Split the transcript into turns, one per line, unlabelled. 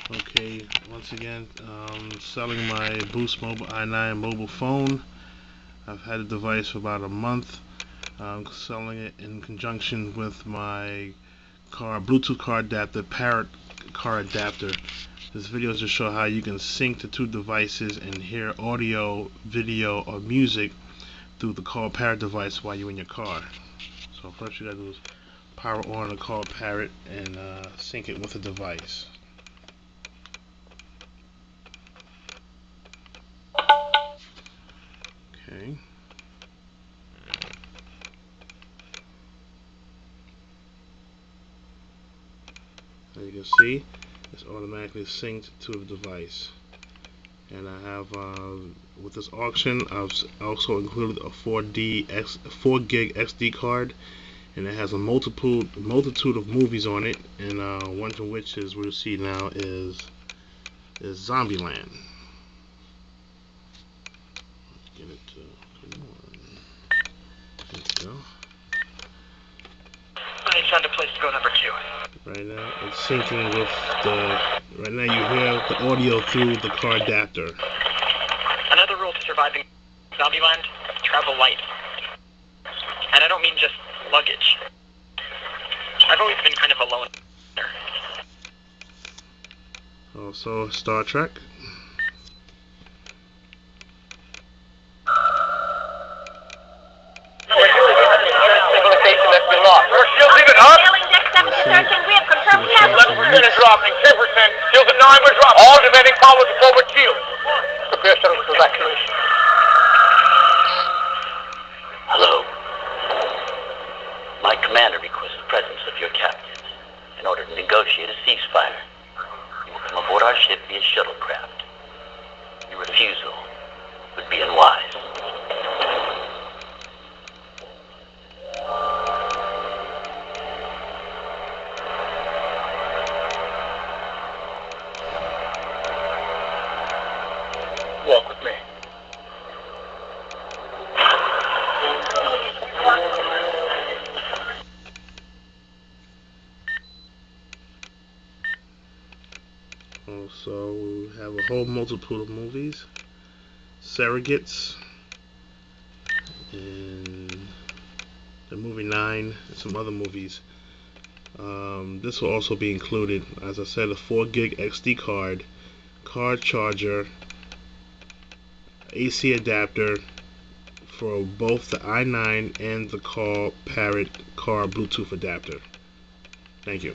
Okay, once again, selling my Boost Mobile i9 mobile phone. I've had the device for about a month. I'm selling it in conjunction with my Bluetooth car adapter, PARROT car adapter. This video is to show how you can sync the two devices and hear audio, video, or music through the PARROT device while you're in your car. So first you gotta do is power on the PARROT and sync it with the device. Okay. As you can see, it's automatically synced to the device. And I have, with this auction, I've also included a 4 gig SD card, and it has a multitude of movies on it. And one of which is we'll see now is Zombieland. Get it to come on. There we go.
I found a place to go number 2.
Right now, it's syncing with the. Right now, you hear the audio through the car adapter.
Another rule to surviving Zombieland: travel light. And I don't mean just luggage. I've always been kind of a loner.
Also, Star Trek.
Civilization that's been lost. We're still leaving up. 11% is dropping, 10%. Shields at 9, we're dropping. All demanding power to forward shield. Prepare shuttle for evacuation.
Hello. My commander requests the presence of your captain in order to negotiate a ceasefire. You will come aboard our ship via shuttlecraft. Your refusal would be unwise.
Walk with me.
Also, we have a whole multitude of movies, Surrogates, and the movie 9, and some other movies. This will also be included, as I said, a 4 gig SD card, car charger, AC adapter for both the i9 and the PARROT car Bluetooth adapter. Thank you.